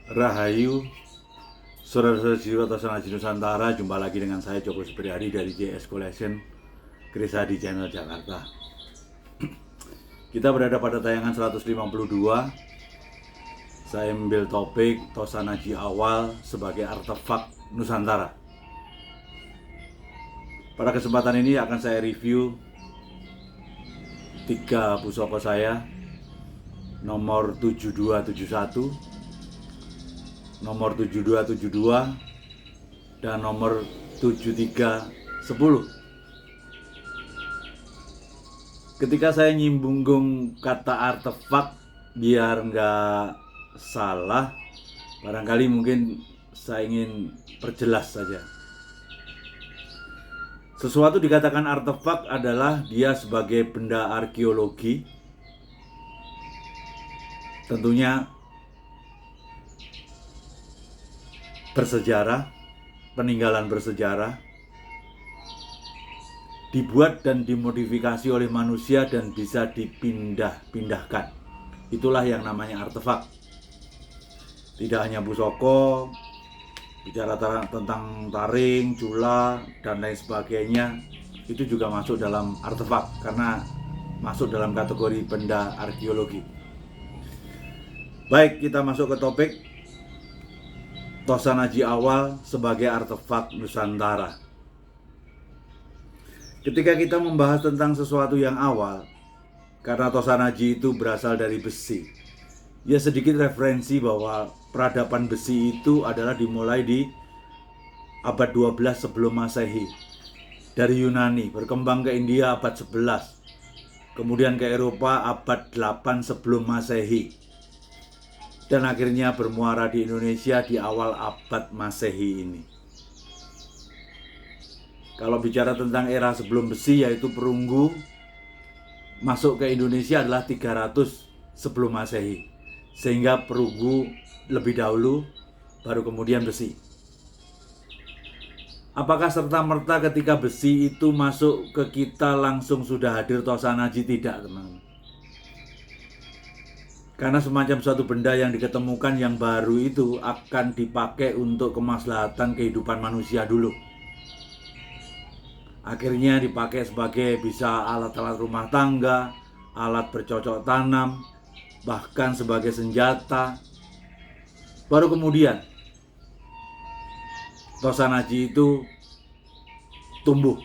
Rahayu, saudara-saudara jiwa Tosan Haji Nusantara, jumpa lagi dengan saya Joko Supriyadi dari JS Collection, Krisa di Channel Jakarta. Kita berada pada tayangan 152. Saya ambil topik Tosan Haji awal sebagai artefak Nusantara. Pada kesempatan ini akan saya review 3 pusaka saya, nomor 7271, nomor 7272, dan nomor 7310. Ketika saya nyimbunggung kata artefak, biar nggak salah, barangkali mungkin saya ingin perjelas saja. Sesuatu dikatakan artefak adalah dia sebagai benda arkeologi, tentunya bersejarah, peninggalan bersejarah, dibuat dan dimodifikasi oleh manusia dan bisa dipindah-pindahkan. Itulah yang namanya artefak. Tidak hanya pusaka, bicara tentang taring, cula, dan lain sebagainya, itu juga masuk dalam artefak karena masuk dalam kategori benda arkeologi. Baik, kita masuk ke topik Tosan Haji awal sebagai artefak Nusantara. Ketika kita membahas tentang sesuatu yang awal, karena Tosan Haji itu berasal dari besi, ya sedikit referensi bahwa peradaban besi itu adalah dimulai di abad 12 sebelum Masehi. Dari Yunani, berkembang ke India abad 11, kemudian ke Eropa abad 8 sebelum Masehi, dan akhirnya bermuara di Indonesia di awal abad Masehi ini. Kalau bicara tentang era sebelum besi, yaitu perunggu, masuk ke Indonesia adalah 300 sebelum Masehi, sehingga perunggu lebih dahulu, baru kemudian besi. Apakah serta-merta ketika besi itu masuk ke kita langsung sudah hadir Tosan Haji? Tidak, teman-teman. Karena semacam suatu benda yang diketemukan yang baru itu akan dipakai untuk kemaslahatan kehidupan manusia dulu. Akhirnya dipakai sebagai bisa alat-alat rumah tangga, alat bercocok tanam, bahkan sebagai senjata. Baru kemudian Tosan Haji itu tumbuh.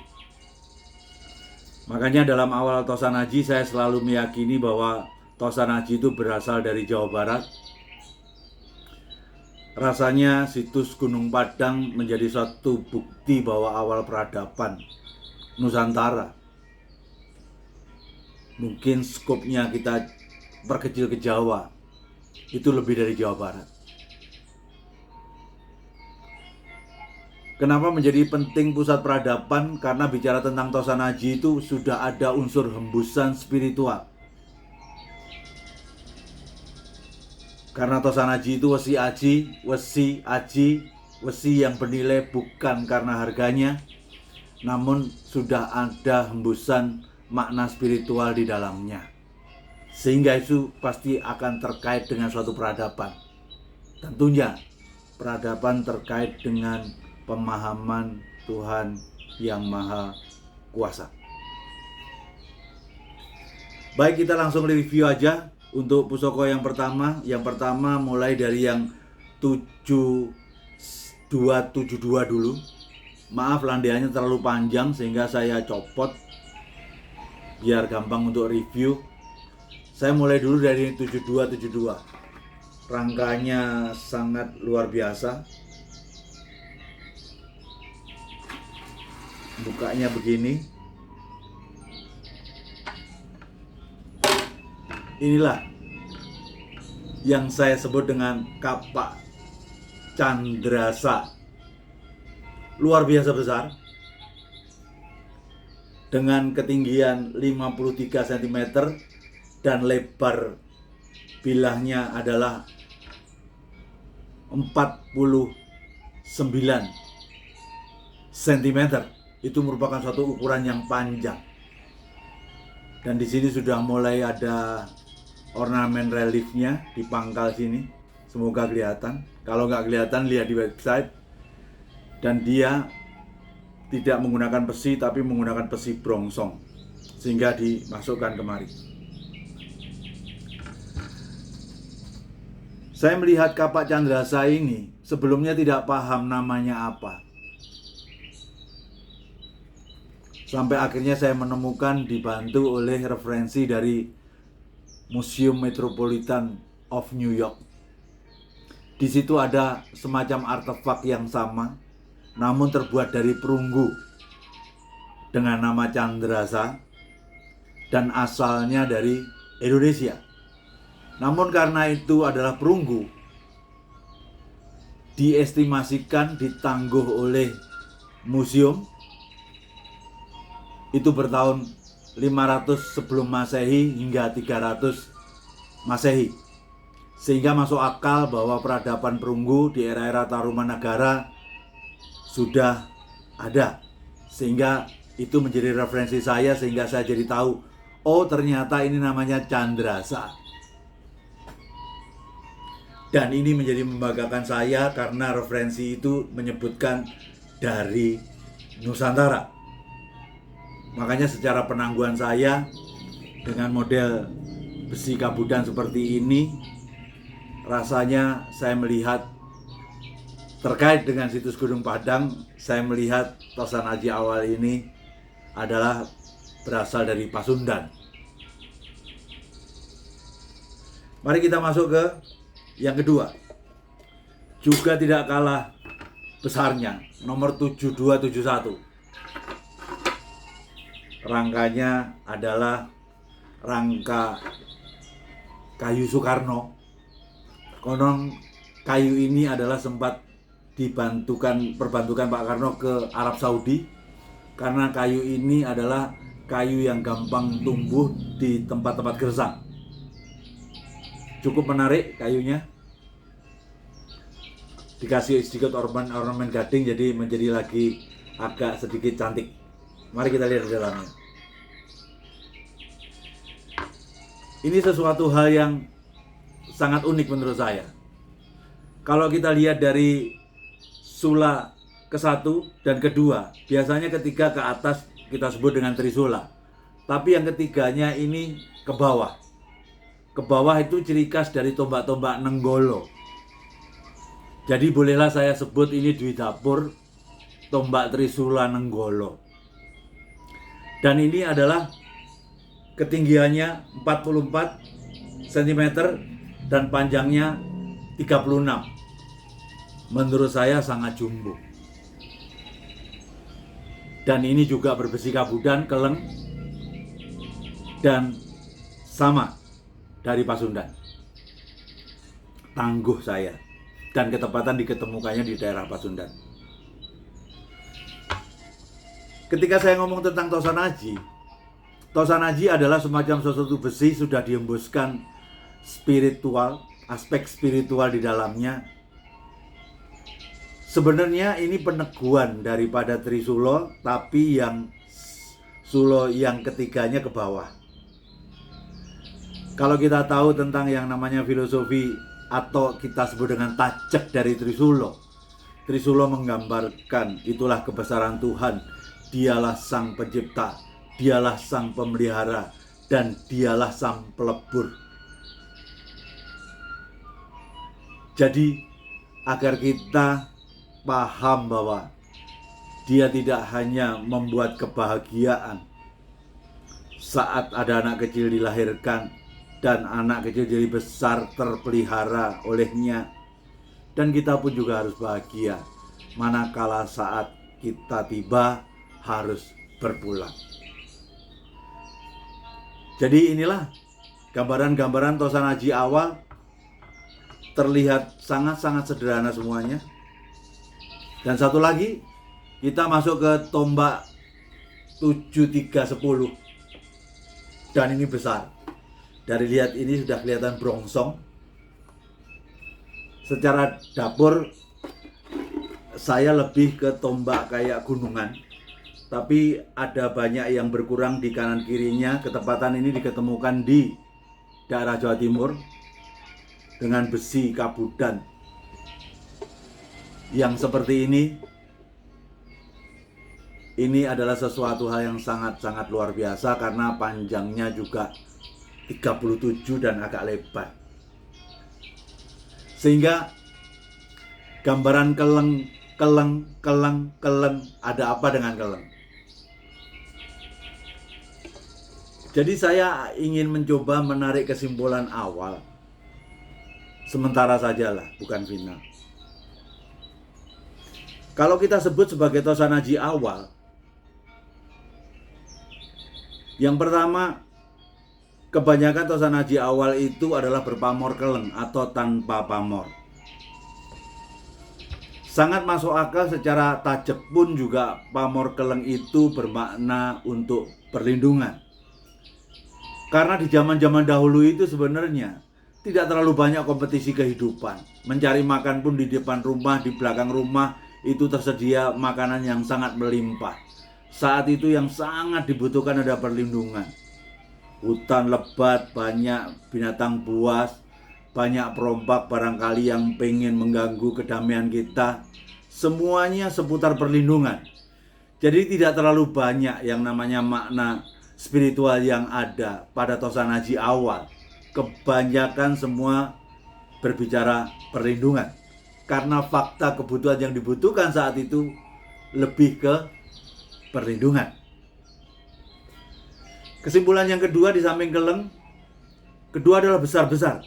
Makanya dalam awal Tosan Haji saya selalu meyakini bahwa Tosan Haji itu berasal dari Jawa Barat. Rasanya situs Gunung Padang menjadi suatu bukti bahwa awal peradaban Nusantara. Mungkin skopnya kita perkecil ke Jawa, itu lebih dari Jawa Barat. Kenapa menjadi penting pusat peradaban? Karena bicara tentang Tosan Haji itu sudah ada unsur hembusan spiritual. Karena Tosan Haji itu wesi yang bernilai bukan karena harganya, namun sudah ada hembusan makna spiritual di dalamnya. Sehingga itu pasti akan terkait dengan suatu peradaban. Tentunya peradaban terkait dengan pemahaman Tuhan yang Maha Kuasa. Baik, kita langsung review aja. Untuk pusaka yang pertama mulai dari yang 7272 dulu. Maaf, landeannya terlalu panjang sehingga saya copot biar gampang untuk review. Saya mulai dulu dari 7272. Rangkanya sangat luar biasa. Bukanya begini. Inilah yang saya sebut dengan kapak candrasa. Luar biasa besar, dengan ketinggian 53 cm dan lebar bilahnya adalah 49 cm. Itu merupakan suatu ukuran yang panjang. Dan di sini sudah mulai ada ornamen reliefnya di pangkal sini. Semoga kelihatan. Kalau nggak kelihatan, lihat di website. Dan dia tidak menggunakan besi, tapi menggunakan besi brongsong, sehingga dimasukkan kemari. Saya melihat kapak candrasa ini sebelumnya tidak paham namanya apa. Sampai akhirnya saya menemukan, dibantu oleh referensi dari Museum Metropolitan of New York. Di situ ada semacam artefak yang sama, namun terbuat dari perunggu dengan nama candrasa dan asalnya dari Indonesia. Namun karena itu adalah perunggu, diestimasikan ditangguh oleh museum itu bertahun 500 sebelum Masehi hingga 300 Masehi. Sehingga masuk akal bahwa peradaban perunggu di era-era Tarumanagara sudah ada. Sehingga itu menjadi referensi saya, sehingga saya jadi tahu, oh ternyata ini namanya candrasa. Dan ini menjadi membanggakan saya karena referensi itu menyebutkan dari Nusantara. Makanya secara penangguhan saya dengan model besi kabudan seperti ini, rasanya saya melihat terkait dengan situs Gunung Padang, saya melihat Tosan Aji Awal ini adalah berasal dari Pasundan. Mari kita masuk ke yang kedua, juga tidak kalah besarnya, nomor 7271. Rangkanya adalah rangka kayu Soekarno. Konon kayu ini adalah sempat perbantukan Pak Karno ke Arab Saudi, karena kayu ini adalah kayu yang gampang tumbuh di tempat-tempat gersang. Cukup menarik kayunya, dikasih sedikit ornamen gading, jadi menjadi lagi agak sedikit cantik. Mari kita lihat di dalamnya. Ini sesuatu hal yang sangat unik menurut saya. Kalau kita lihat dari sula ke-1 dan kedua, biasanya ketiga ke atas kita sebut dengan trisula. Tapi yang ketiganya ini ke bawah. Ke bawah itu ciri khas dari tombak-tombak Nenggolo. Jadi bolehlah saya sebut ini Dwi Dapur tombak trisula Nenggolo. Dan ini adalah ketinggiannya 44 cm dan panjangnya 36. Menurut saya sangat jumbo. Dan ini juga berbesi kabudan, keleng, dan sama dari Pasundan. Tangguh saya, dan ketepatan diketemukannya di daerah Pasundan. Ketika saya ngomong tentang Tosan Aji adalah semacam sesuatu besi sudah diembuskan spiritual, aspek spiritual di dalamnya. Sebenarnya ini peneguhan daripada Trisulo, tapi yang Sulo yang ketiganya ke bawah. Kalau kita tahu tentang yang namanya filosofi atau kita sebut dengan tajek dari Trisulo, Trisulo menggambarkan itulah kebesaran Tuhan, dialah sang pencipta, dialah sang pemelihara, dan dialah sang pelebur. Jadi agar kita paham bahwa dia tidak hanya membuat kebahagiaan saat ada anak kecil dilahirkan dan anak kecil jadi besar terpelihara olehnya, dan kita pun juga harus bahagia manakala saat kita tiba harus berpulang. Jadi inilah gambaran-gambaran Tosan Aji awal, terlihat sangat-sangat sederhana semuanya. Dan satu lagi, kita masuk ke tombak 7310, dan ini besar. Dari lihat ini sudah kelihatan brongsong. Secara dapur saya lebih ke tombak kayak gunungan, tapi ada banyak yang berkurang di kanan kirinya. Ketepatan ini diketemukan di daerah Jawa Timur, dengan besi kabudan yang seperti ini adalah sesuatu hal yang sangat-sangat luar biasa karena panjangnya juga 37 dan agak lebar. Sehingga gambaran keleng, ada apa dengan keleng? Jadi saya ingin mencoba menarik kesimpulan awal. Sementara sajalah, bukan final. Kalau kita sebut sebagai Tosanaji awal, yang pertama, kebanyakan Tosanaji awal itu adalah berpamor keleng atau tanpa pamor. Sangat masuk akal secara tajek pun juga pamor keleng itu bermakna untuk perlindungan. Karena di zaman-zaman dahulu itu sebenarnya tidak terlalu banyak kompetisi kehidupan. Mencari makan pun di depan rumah, di belakang rumah itu tersedia makanan yang sangat melimpah. Saat itu yang sangat dibutuhkan ada perlindungan. Hutan lebat, banyak binatang buas, banyak perompak barangkali yang pengen mengganggu kedamaian kita. Semuanya seputar perlindungan. Jadi tidak terlalu banyak yang namanya makna spiritual yang ada pada Tosanaji awal. Kebanyakan semua berbicara perlindungan. Karena fakta kebutuhan yang dibutuhkan saat itu lebih ke perlindungan. Kesimpulan yang kedua di samping keleng, kedua adalah besar-besar.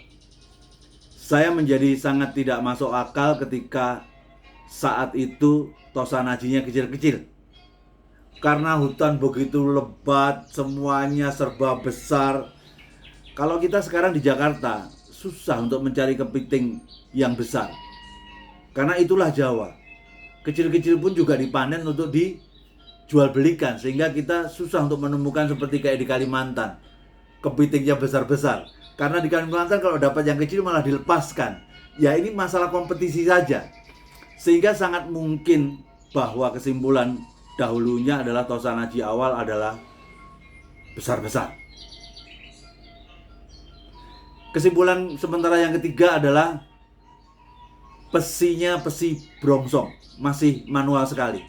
Saya menjadi sangat tidak masuk akal ketika saat itu Tosanajinya kecil-kecil. Karena hutan begitu lebat, semuanya serba besar. Kalau kita sekarang di Jakarta, susah untuk mencari kepiting yang besar. Karena itulah Jawa. Kecil-kecil pun juga dipanen untuk dijual belikan. Sehingga kita susah untuk menemukan seperti kayak di Kalimantan. Kepitingnya besar-besar. Karena di Kalimantan kalau dapat yang kecil malah dilepaskan. Ya ini masalah kompetisi saja. Sehingga sangat mungkin bahwa kesimpulan dahulunya adalah Tosanaji awal adalah besar-besar. Kesimpulan sementara yang ketiga adalah pesinya pesi brongsong, masih manual sekali.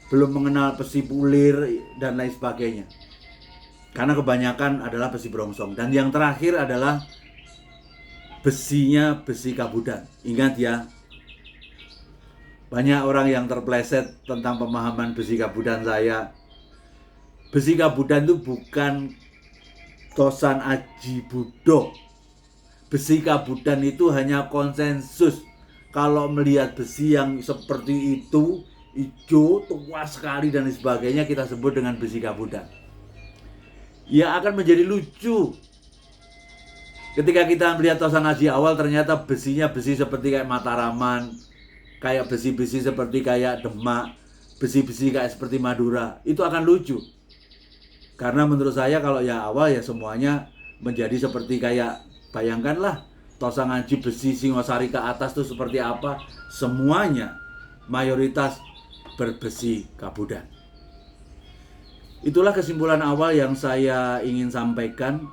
Belum mengenal pesi pulir dan lain sebagainya. Karena kebanyakan adalah besi brongsong. Dan yang terakhir adalah besinya besi kabudan. Ingat ya, banyak orang yang terpleset tentang pemahaman besi kabudan saya. Besi kabudan itu bukan Tosanaji Budo. Besi kabudan itu hanya konsensus. Kalau melihat besi yang seperti itu, hijau, tua sekali dan sebagainya, kita sebut dengan besi kabudan. Ya akan menjadi lucu ketika kita melihat Tosanaji awal ternyata besinya besi seperti kayak Mataraman, kayak besi-besi seperti kayak Demak, besi-besi kayak seperti Madura. Itu akan lucu. Karena menurut saya kalau ya awal ya semuanya menjadi seperti kayak, bayangkanlah Tosanaji besi Singosari ke atas itu seperti apa. Semuanya mayoritas berbesi kabudan. Itulah kesimpulan awal yang saya ingin sampaikan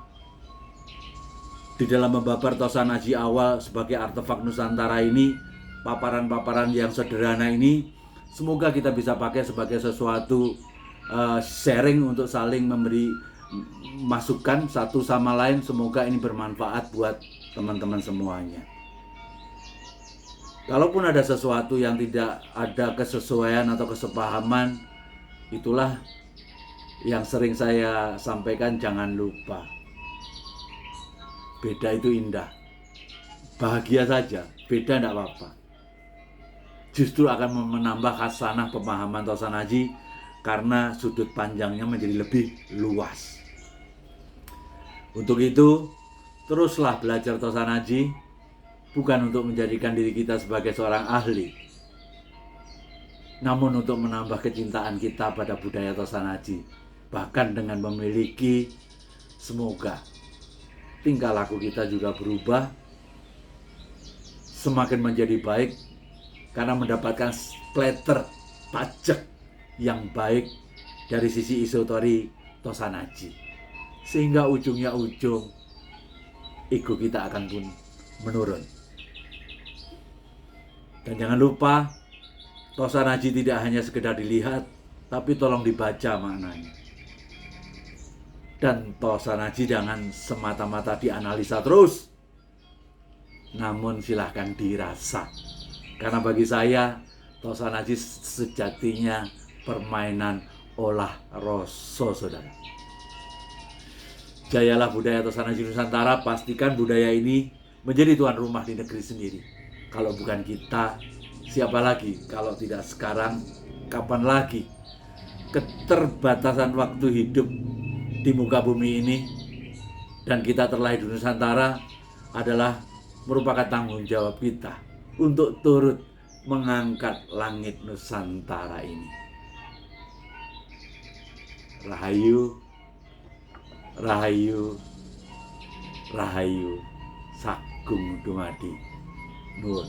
di dalam membabar Tosanaji awal sebagai artefak Nusantara ini. Paparan-paparan yang sederhana ini semoga kita bisa pakai sebagai sesuatu sharing untuk saling memberi masukan satu sama lain. Semoga ini bermanfaat buat teman-teman semuanya. Kalaupun ada sesuatu yang tidak ada kesesuaian atau kesepahaman, itulah yang sering saya sampaikan, jangan lupa. Beda itu indah. Bahagia saja, beda tidak apa-apa. Justru akan menambah khasanah pemahaman Tosanaji karena sudut pandangnya menjadi lebih luas. Untuk itu, teruslah belajar Tosanaji, bukan untuk menjadikan diri kita sebagai seorang ahli, namun untuk menambah kecintaan kita pada budaya Tosanaji. Bahkan dengan memiliki, semoga tingkah laku kita juga berubah, semakin menjadi baik, karena mendapatkan splatter pajak yang baik dari sisi Isotori Tosanaji. Sehingga ujungnya ego kita akan pun menurun. Dan jangan lupa, Tosan Haji tidak hanya sekedar dilihat, tapi tolong dibaca maknanya. Dan Tosan Haji jangan semata-mata dianalisa terus, namun silahkan dirasa. Karena bagi saya, Tosan Haji sejatinya permainan olah rasa, saudara. Jayalah budaya Tosan Haji Nusantara, pastikan budaya ini menjadi tuan rumah di negeri sendiri. Kalau bukan kita, siapa lagi? Kalau tidak sekarang, kapan lagi? Keterbatasan waktu hidup di muka bumi ini dan kita terlahir di Nusantara adalah merupakan tanggung jawab kita untuk turut mengangkat langit Nusantara ini. Rahayu, Rahayu, Rahayu, Sagung Dumadi. Nuwun.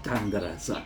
Candrasa.